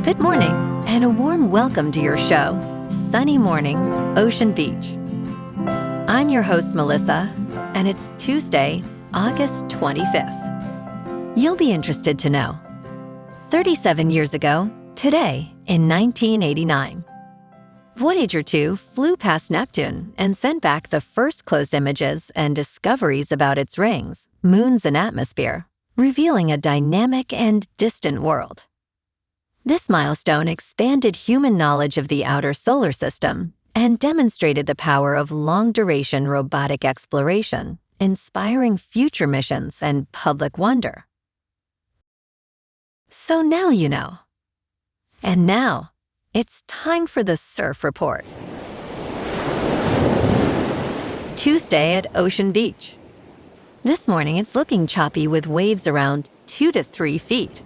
Good morning, and a warm welcome to your show, Sunny Mornings, Ocean Beach. I'm your host, Melissa, and it's Tuesday, August 25th. You'll be interested to know. 37 years ago, today, in 1989, Voyager 2 flew past Neptune and sent back the first close images and discoveries about its rings, moons, and atmosphere, revealing a dynamic and distant world. This milestone expanded human knowledge of the outer solar system and demonstrated the power of long-duration robotic exploration, inspiring future missions and public wonder. So now you know. And now, it's time for the Surf Report. Tuesday at Ocean Beach. This morning, it's looking choppy with waves around 2 to 3 feet.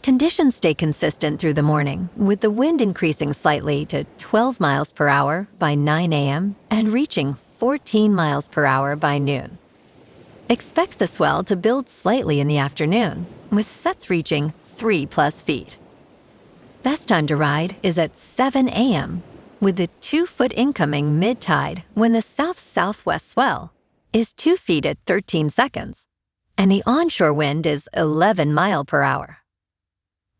Conditions stay consistent through the morning, with the wind increasing slightly to 12 miles per hour by 9 a.m. and reaching 14 miles per hour by noon. Expect the swell to build slightly in the afternoon, with sets reaching 3+ feet. Best time to ride is at 7 a.m., with the 2-foot incoming mid-tide when the south-southwest swell is 2 feet at 13 seconds, and the onshore wind is 11 miles per hour.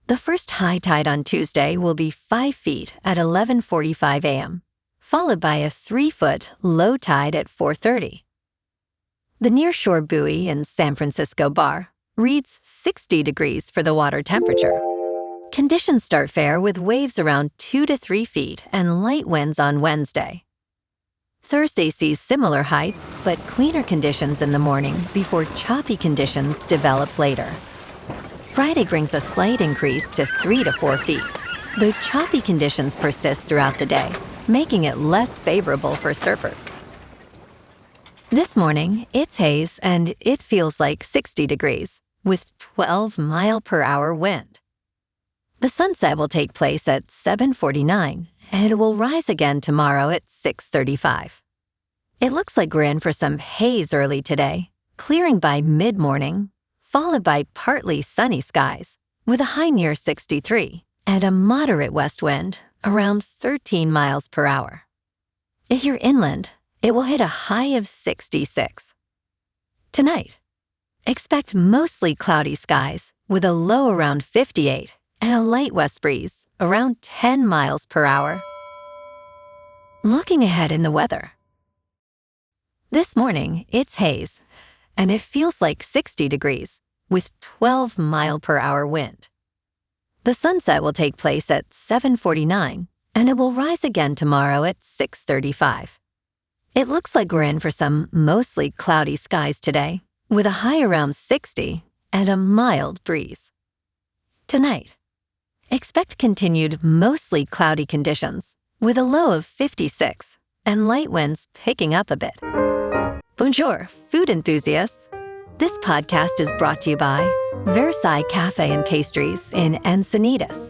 The first high tide on Tuesday will be 5 feet at 11:45 a.m., followed by a 3-foot low tide at 4:30. The nearshore buoy in San Francisco Bar reads 60 degrees for the water temperature. Conditions start fair with waves around 2 to 3 feet and light winds on Wednesday. Thursday sees similar heights, but cleaner conditions in the morning before choppy conditions develop later. Friday brings a slight increase to 3 to 4 feet, though choppy conditions persist throughout the day, making it less favorable for surfers. This morning, it's haze and it feels like 60 degrees, with 12 mile per hour wind. The sunset will take place at 7:49, and it will rise again tomorrow at 6:35. It looks like we're in for some haze early today, clearing by mid-morning, followed by partly sunny skies, with a high near 63 and a moderate west wind around 13 miles per hour. If you're inland, it will hit a high of 66. Tonight, expect mostly cloudy skies with a low around 58 and a light west breeze around 10 miles per hour. Looking ahead in the weather. This morning, it's haze, and it feels like 60 degrees, with 12 mile per hour wind. The sunset will take place at 7:49, and it will rise again tomorrow at 6:35. It looks like we're in for some mostly cloudy skies today, with a high around 60 and a mild breeze. Tonight, expect continued mostly cloudy conditions, with a low of 56 and light winds picking up a bit. Bonjour, food enthusiasts. This podcast is brought to you by Versailles Cafe and Pastries in Encinitas.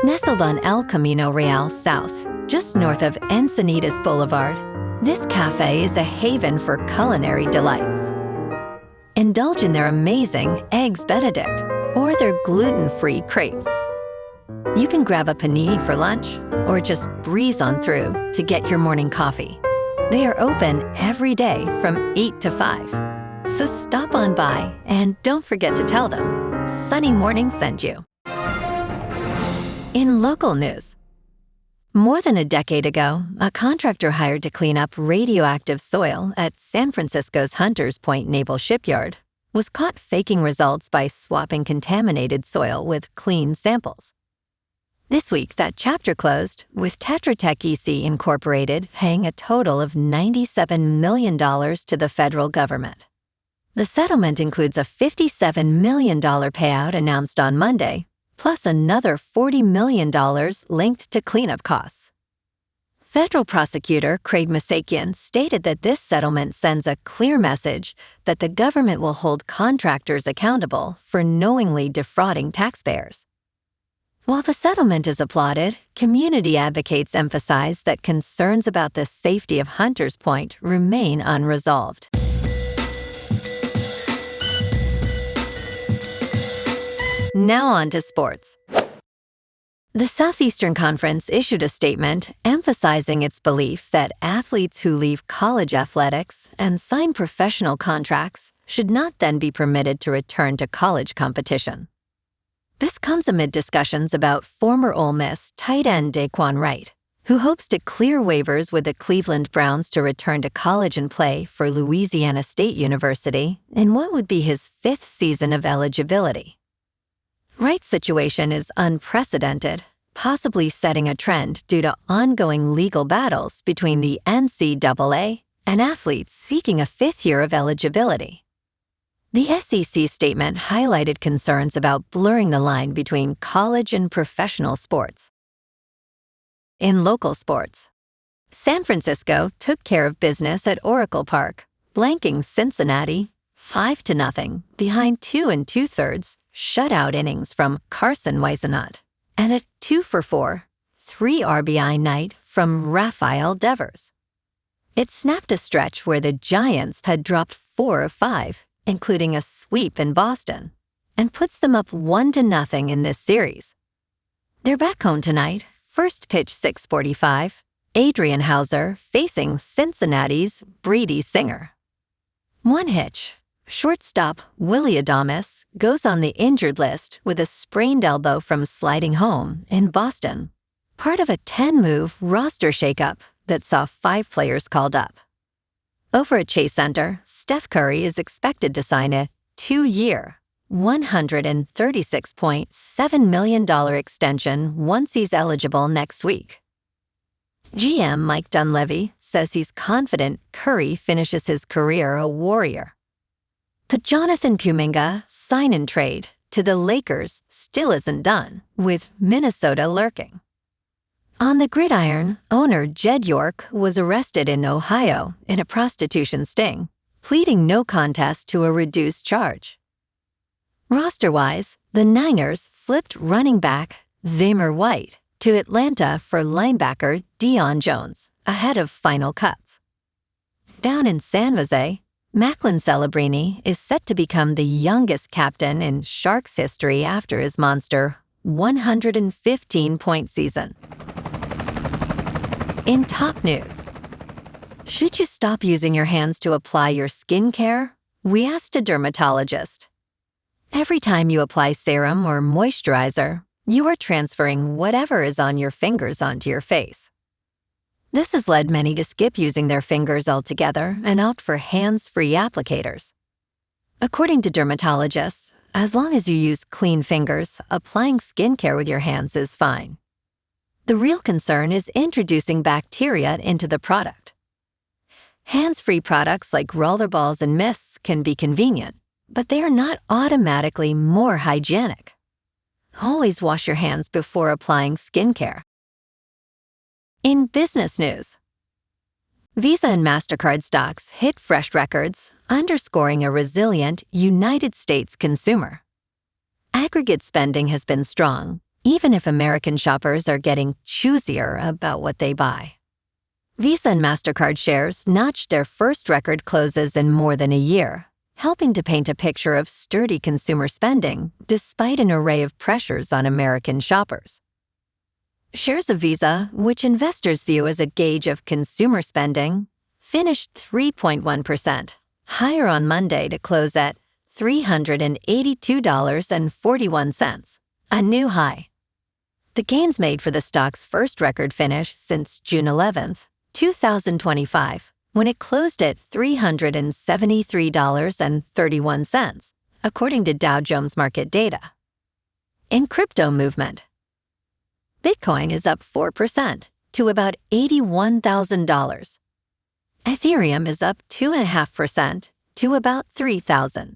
Nestled on El Camino Real South, just north of Encinitas Boulevard, this cafe is a haven for culinary delights. Indulge in their amazing Eggs Benedict or their gluten-free crepes. You can grab a panini for lunch or just breeze on through to get your morning coffee. They are open every day from 8 to 5. So stop on by and don't forget to tell them Sunny Morning sent you. In local news, more than a decade ago, a contractor hired to clean up radioactive soil at San Francisco's Hunters Point Naval Shipyard was caught faking results by swapping contaminated soil with clean samples. This week, that chapter closed, with Tetra Tech EC Inc. paying a total of $97 million to the federal government. The settlement includes a $57 million payout announced on Monday, plus another $40 million linked to cleanup costs. Federal prosecutor Craig Masakian stated that this settlement sends a clear message that the government will hold contractors accountable for knowingly defrauding taxpayers. While the settlement is applauded, community advocates emphasize that concerns about the safety of Hunters Point remain unresolved. Now on to sports. The Southeastern Conference issued a statement emphasizing its belief that athletes who leave college athletics and sign professional contracts should not then be permitted to return to college competition. This comes amid discussions about former Ole Miss tight end Daquan Wright, who hopes to clear waivers with the Cleveland Browns to return to college and play for Louisiana State University in what would be his 5th season of eligibility. Wright's situation is unprecedented, possibly setting a trend due to ongoing legal battles between the NCAA and athletes seeking a 5th year of eligibility. The SEC statement highlighted concerns about blurring the line between college and professional sports. In local sports, San Francisco took care of business at Oracle Park, blanking Cincinnati 5-0 behind 2 2/3 shutout innings from Carson Whisenhunt and a 2-for-4, 3 RBI night from Rafael. It snapped a stretch where the Giants had dropped 4 of 5, including a sweep in Boston, and puts them up 1-0 in this series. They're back home tonight, first pitch 6:45, Adrian Hauser facing Cincinnati's Brady Singer. One hitch. Shortstop Willie Adames goes on the injured list with a sprained elbow from sliding home in Boston, part of a 10-move roster shakeup that saw 5 players called up. Over at Chase Center, Steph Curry is expected to sign a 2-year, $136.7 million extension once he's eligible next week. GM Mike Dunleavy says he's confident Curry finishes his career a Warrior. The Jonathan Kuminga sign-and-trade to the Lakers still isn't done, with Minnesota lurking. On the gridiron, owner Jed York was arrested in Ohio in a prostitution sting, pleading no contest to a reduced charge. Roster-wise, the Niners flipped running back Zamir White to Atlanta for linebacker Deion Jones, ahead of final cuts. Down in San Jose, Macklin Celebrini is set to become the youngest captain in Sharks history after his monster 115-point season. In top news, should you stop using your hands to apply your skincare? We asked a dermatologist. Every time you apply serum or moisturizer, you are transferring whatever is on your fingers onto your face. This has led many to skip using their fingers altogether and opt for hands-free applicators. According to dermatologists, as long as you use clean fingers, applying skincare with your hands is fine. The real concern is introducing bacteria into the product. Hands-free products like rollerballs and mists can be convenient, but they are not automatically more hygienic. Always wash your hands before applying skincare. In business news, Visa and Mastercard stocks hit fresh records, underscoring a resilient United States consumer. Aggregate spending has been strong, even if American shoppers are getting choosier about what they buy. Visa and Mastercard shares notched their first record closes in more than a year, helping to paint a picture of sturdy consumer spending despite an array of pressures on American shoppers. Shares of Visa, which investors view as a gauge of consumer spending, finished 3.1%, higher on Monday to close at $382.41, a new high. The gains made for the stock's first record finish since June 11, 2025, when it closed at $373.31, according to Dow Jones Market Data. In crypto movement, Bitcoin is up 4% to about $81,000. Ethereum is up 2.5% to about $3,000.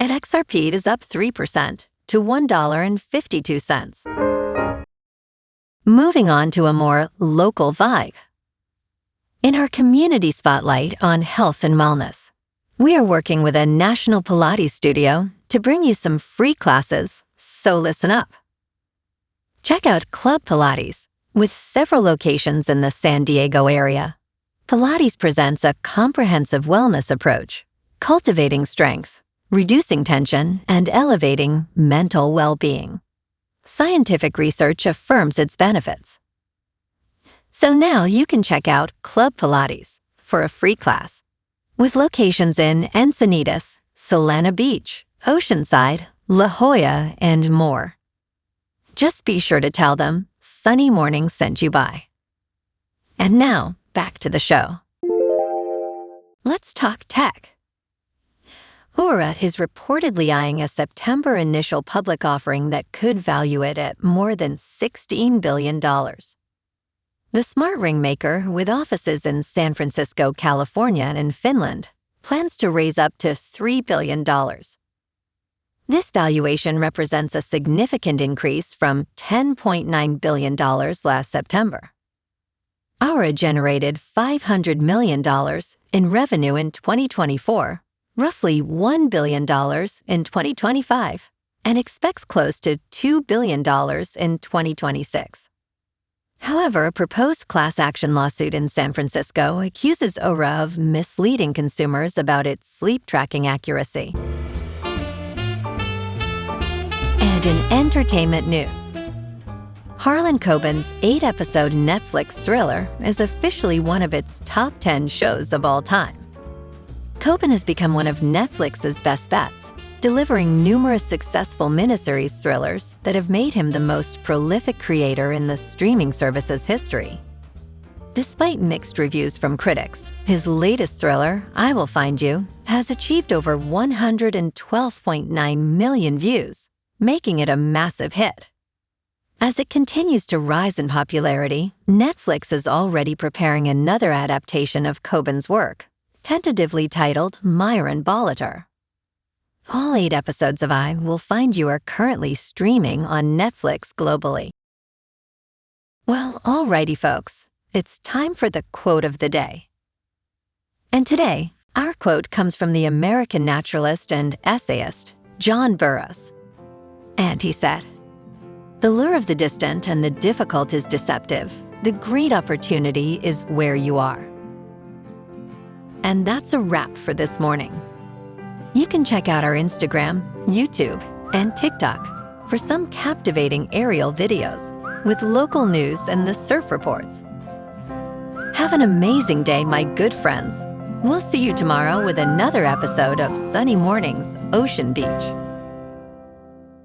And XRP is up 3% to $1.52. Moving on to a more local vibe. In our community spotlight on health and wellness, we are working with a national Pilates studio to bring you some free classes, so listen up. Check out Club Pilates, with several locations in the San Diego area. Pilates presents a comprehensive wellness approach, cultivating strength, reducing tension, and elevating mental well-being. Scientific research affirms its benefits. So now you can check out Club Pilates for a free class, with locations in Encinitas, Solana Beach, Oceanside, La Jolla, and more. Just be sure to tell them Sunny Morning sent you by. And now, back to the show. Let's talk tech. Urut is reportedly eyeing a September initial public offering that could value it at more than $16 billion. The smart ring maker, with offices in San Francisco, California, and Finland, plans to raise up to $3 billion. This valuation represents a significant increase from $10.9 billion last September. Aura generated $500 million in revenue in 2024, roughly $1 billion in 2025, and expects close to $2 billion in 2026. However, a proposed class action lawsuit in San Francisco accuses Aura of misleading consumers about its sleep tracking accuracy. And in entertainment news, Harlan Coben's 8-episode Netflix thriller is officially one of its top 10 shows of all time. Coben has become one of Netflix's best bets, delivering numerous successful miniseries thrillers that have made him the most prolific creator in the streaming service's history. Despite mixed reviews from critics, his latest thriller, I Will Find You, has achieved over 112.9 million views, making it a massive hit. As it continues to rise in popularity, Netflix is already preparing another adaptation of Coben's work, tentatively titled Myron Bolitar. All 8 episodes of I Will Find You are currently streaming on Netflix globally. Well, alrighty folks, it's time for the quote of the day. And today, our quote comes from the American naturalist and essayist, John Burroughs. And he said, "The lure of the distant and the difficult is deceptive. The great opportunity is where you are." And that's a wrap for this morning. You can check out our Instagram, YouTube, and TikTok for some captivating aerial videos with local news and the surf reports. Have an amazing day, my good friends. We'll see you tomorrow with another episode of Sunny Mornings, Ocean Beach.